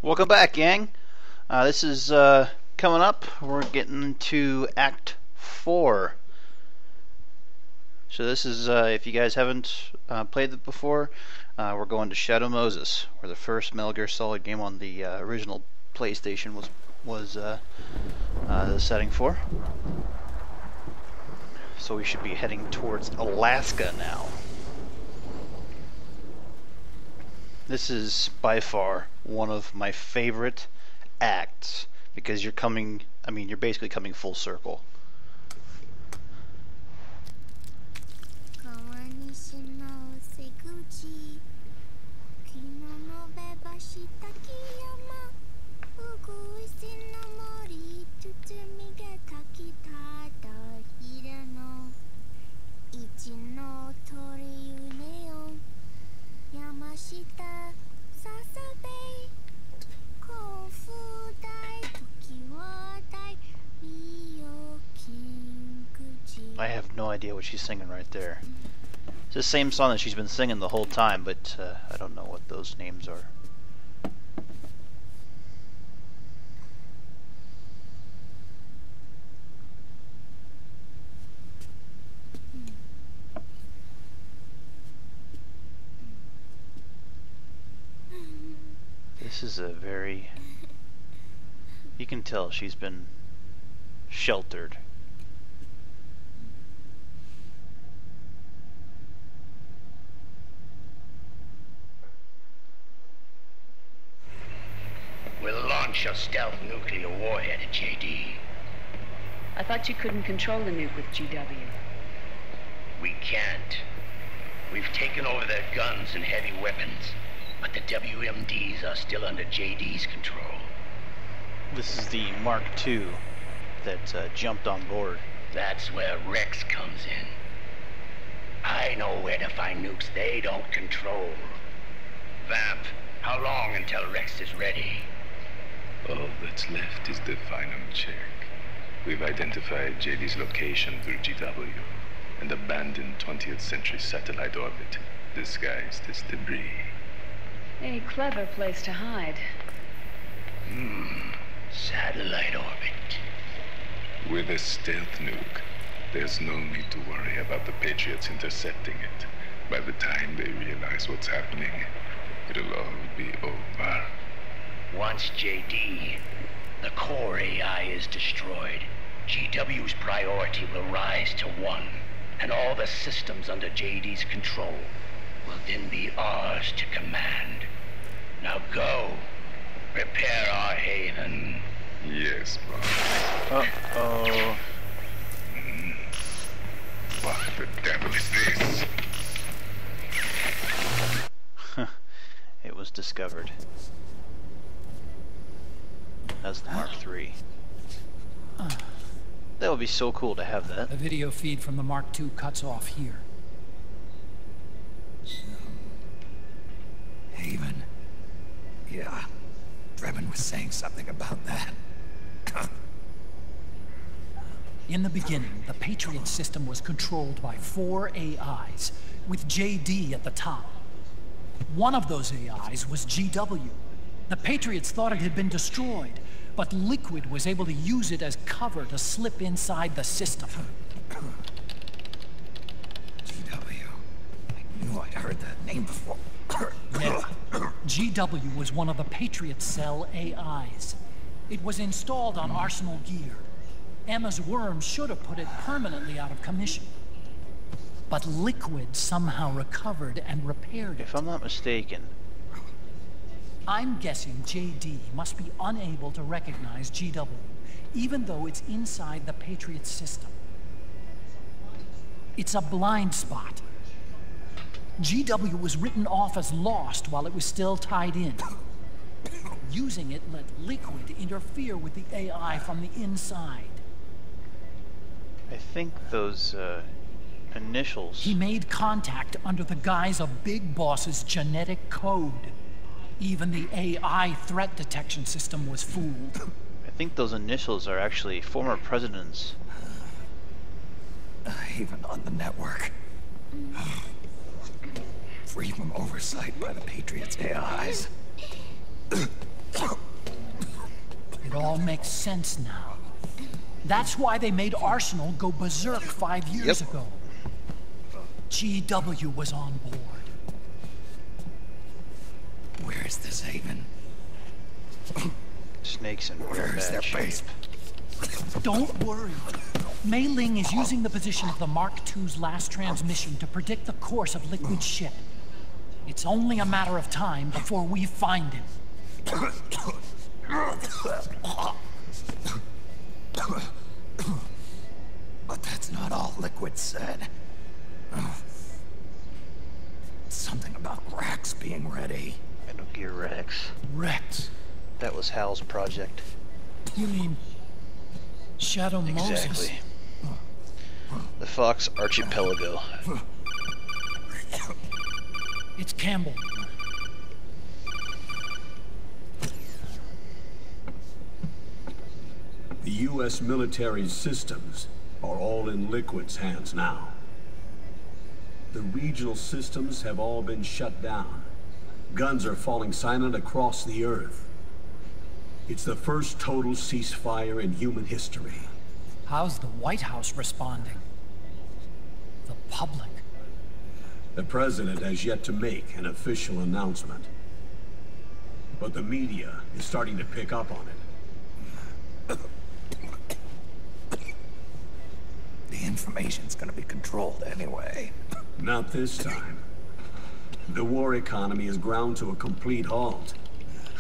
Welcome back, gang. This is coming up. We're getting to Act 4. So this is, if you guys haven't played it before, we're going to Shadow Moses, where the first Metal Gear Solid game on the original PlayStation was the setting for. So we should be heading towards Alaska now. This is by far one of my favorite acts because you're basically coming full circle. I have no idea what she's singing right there. It's the same song that she's been singing the whole time, but I don't know what those names are. This is a very... You can tell she's been sheltered. We'll launch a stealth nuclear warhead at JD. I thought you couldn't control the nuke with GW. We can't. We've taken over their guns and heavy weapons, but the WMDs are still under JD's control. This is the Mark II that jumped on board. That's where Rex comes in. I know where to find nukes they don't control. Vamp, how long until Rex is ready? All that's left is the final check. We've identified JD's location through GW, an abandoned 20th century satellite orbit, disguised as debris. A clever place to hide. Satellite orbit. With a stealth nuke, there's no need to worry about the Patriots intercepting it. By the time they realize what's happening, it'll all be over. Once JD, the core AI is destroyed, GW's priority will rise to 1, and all the systems under JD's control will then be ours to command. Now go, prepare our haven. Yes, boss. Uh-oh. What the devil is this? It was discovered. That's the Mark III. That would be so cool to have that. The video feed from the Mark II cuts off here. Haven. Yeah. Drebin was saying something about that. In the beginning, the Patriot system was controlled by 4 AIs, with JD at the top. One of those AIs was GW. The Patriots thought it had been destroyed, but Liquid was able to use it as cover to slip inside the system. GW. I knew I'd heard that name before. Yeah. GW was one of the Patriot Cell AIs. It was installed on Arsenal gear. Emma's worm should have put it permanently out of commission. But Liquid somehow recovered and repaired it. If I'm not mistaken, I'm guessing JD must be unable to recognize GW, even though it's inside the Patriot system. It's a blind spot. GW was written off as lost while it was still tied in. Using it let Liquid interfere with the AI from the inside. I think those initials... He made contact under the guise of Big Boss's genetic code. Even the AI threat detection system was fooled. I think those initials are actually former presidents. Even on the network. Free from oversight by the Patriots' AIs. It all makes sense now. That's why they made Arsenal go berserk 5 years ago. GW was on board. Where is this haven? Snake's in real Where's their bad shape. base? Don't worry. Mei Ling is using the position of the Mark II's last transmission to predict the course of Liquid's ship. It's only a matter of time before we find him. But that's not all Liquid said. Something about Rex being ready. Metal Gear Rex. Rex? That was Hal's project. You mean Shadow Moses? Exactly. The Fox Archipelago. It's Campbell. The U.S. military systems are all in Liquid's hands now. The regional systems have all been shut down. Guns are falling silent across the Earth. It's the first total ceasefire in human history. How's the White House responding? The public? The president has yet to make an official announcement. But the media is starting to pick up on it. The information's gonna be controlled anyway. Not this time. The war economy is ground to a complete halt.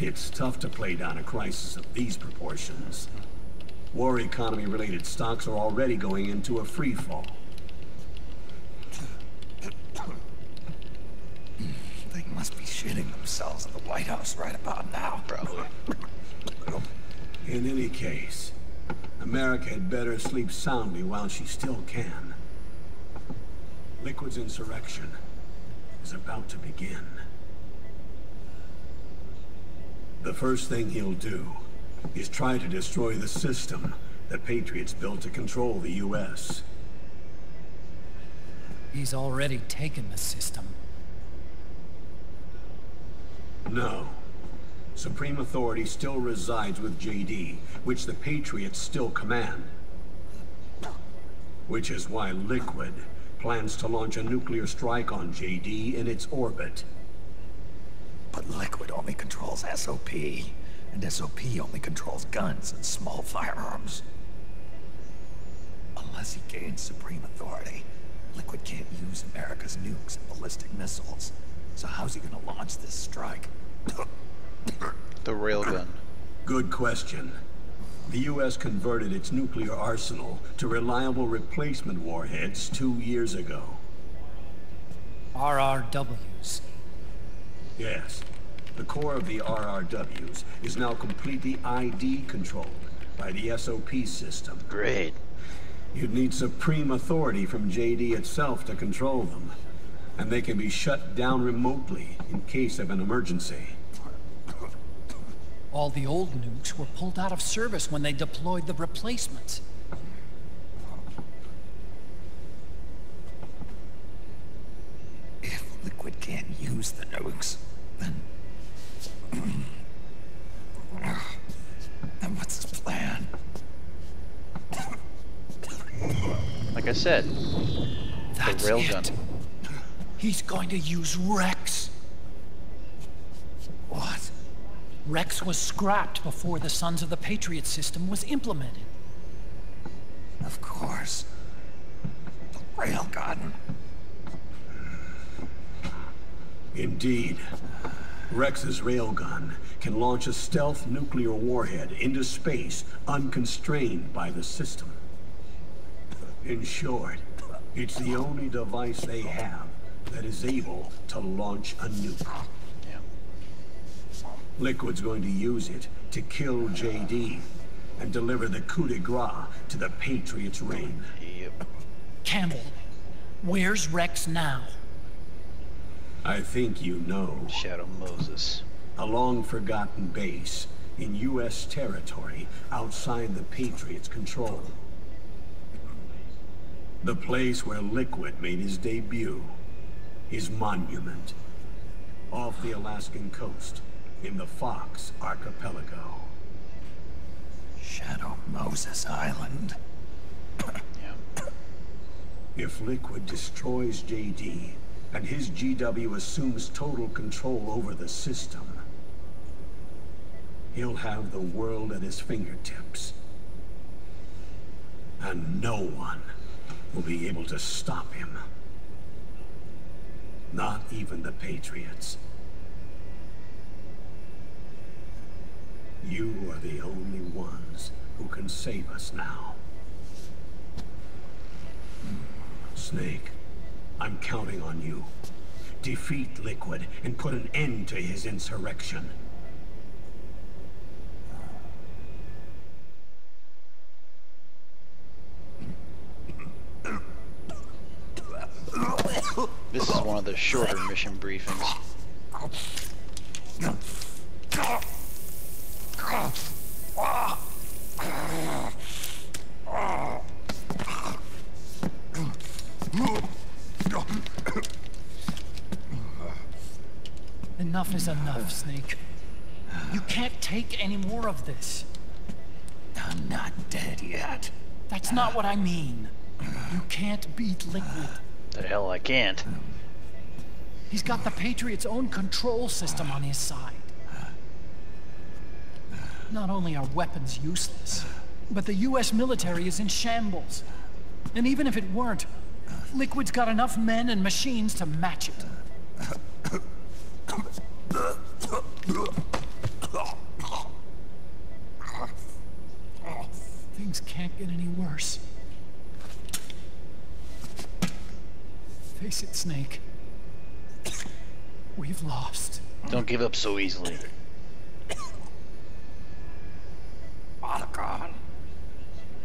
It's tough to play down a crisis of these proportions. War economy-related stocks are already going into a free fall. They must be shitting themselves at the White House right about now. Probably. In any case, America had better sleep soundly while she still can. Liquid's insurrection is about to begin. The first thing he'll do is try to destroy the system the Patriots built to control the U.S. He's already taken the system. No. Supreme authority still resides with JD, which the Patriots still command. Which is why Liquid plans to launch a nuclear strike on JD in its orbit. But Liquid only controls SOP, and SOP only controls guns and small firearms. Unless he gains supreme authority, Liquid can't use America's nukes and ballistic missiles. So how's he gonna launch this strike? The railgun. Good question. The U.S. converted its nuclear arsenal to reliable replacement warheads 2 years ago. RRWs. Yes. The core of the RRWs is now completely ID controlled by the SOP system. Great. You'd need supreme authority from JD itself to control them. And they can be shut down remotely in case of an emergency. All the old nukes were pulled out of service when they deployed the replacements. If Liquid can't use the nukes, then what's his plan? Like I said, That's the railgun. it. He's going to use Rex. What? Rex was scrapped before the Sons of the Patriot system was implemented. Of course. The railgun. Indeed. Rex's railgun can launch a stealth nuclear warhead into space unconstrained by the system. In short, it's the only device they have that is able to launch a nuke. Liquid's going to use it to kill JD and deliver the coup de grace to the Patriots' reign. Yep. Campbell, where's Rex now? I think you know. Shadow Moses. A long-forgotten base in U.S. territory outside the Patriots' control. The place where Liquid made his debut. His monument. Off the Alaskan coast, in the Fox Archipelago. Shadow Moses Island. Yeah. If Liquid destroys JD, and his GW assumes total control over the system, he'll have the world at his fingertips. And no one will be able to stop him. Not even the Patriots. You are the only ones who can save us now. Snake, I'm counting on you. Defeat Liquid and put an end to his insurrection. This is one of the shorter mission briefings. Enough is enough, Snake. You can't take any more of this. I'm not dead yet. That's not what I mean. You can't beat Liquid. The hell I can't. He's got the Patriots' own control system on his side. Not only are weapons useless, but the US military is in shambles. And even if it weren't, Liquid's got enough men and machines to match it. Things can't get any worse. Face it, Snake. We've lost. Don't give up so easily. Otacon.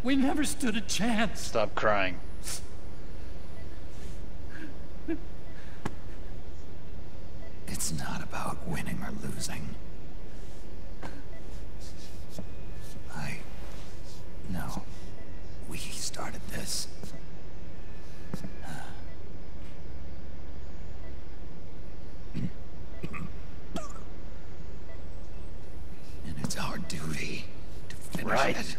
We never stood a chance. Stop crying. It's not about winning or losing. No. We started this. And it's our duty to finish Right. it.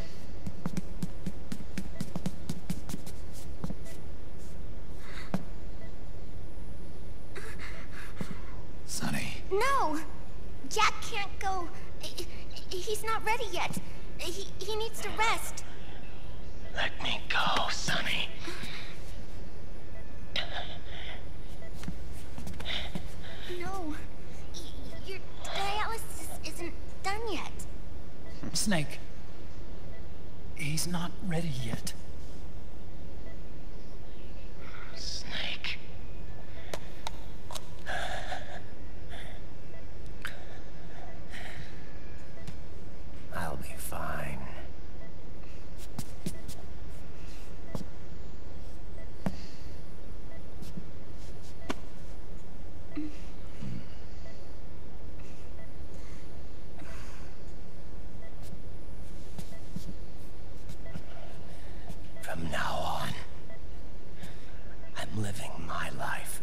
Sonny. No! Jack can't go. He's not ready yet. He needs to rest. Let me go, Sonny. No. Your dialysis isn't done yet. Snake. He's not ready yet. Snake. I'll be fine. From now on, I'm living my life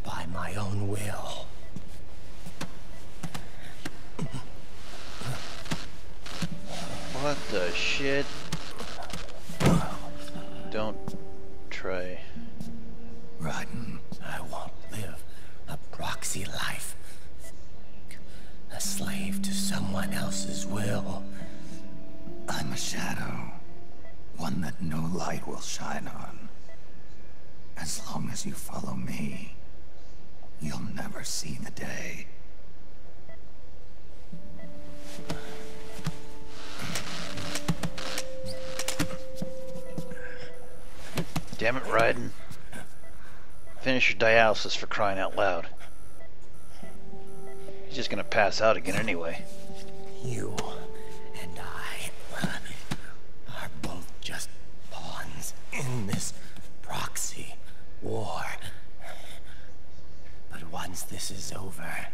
by my own will. What the shit? Don't try. Raiden. I won't live a proxy life. A slave to someone else's will. I'm a shadow. One that no light will shine on. As long as you follow me, you'll never see the day. Damn it, Raiden. Finish your dialysis, for crying out loud. He's just gonna pass out again anyway. You and I are both just pawns in this proxy war. But once this is over,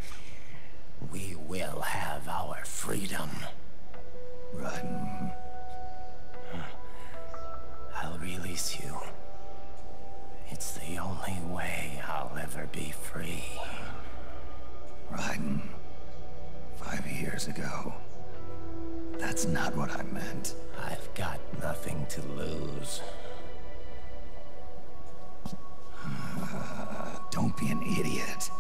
we will have our freedom. Raiden. I'll release you. It's the only way I'll ever be free. Raiden. 5 years ago, that That's not what I meant. I've got nothing to lose. Don't be an idiot.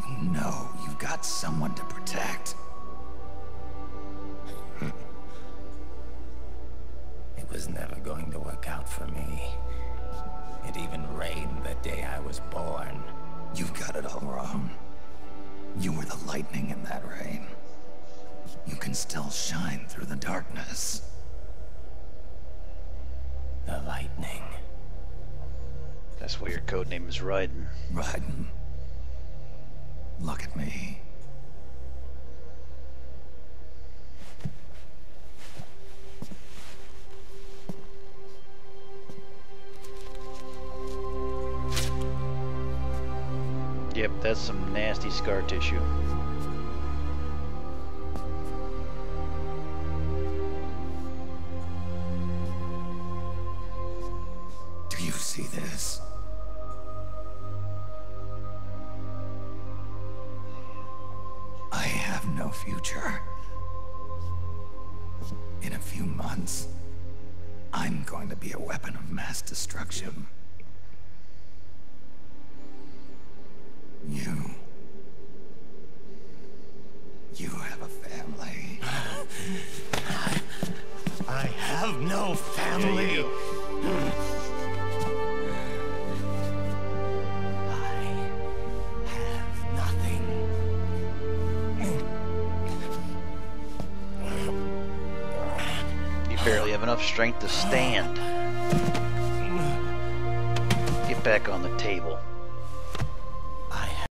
You know you've got someone to protect. It was never going to work out for me. It even rained the day I was born. You've got it all wrong. You were the lightning in that rain. You can still shine through the darkness. The lightning. That's why your code name is Raiden. Raiden. Look at me. Yep, that's some nasty scar tissue. Do you see this? I have no future. In a few months, I'm going to be a weapon of mass destruction. You have a family. I have no family. Yeah, I have nothing. You barely have enough strength to stand. Get back on the table.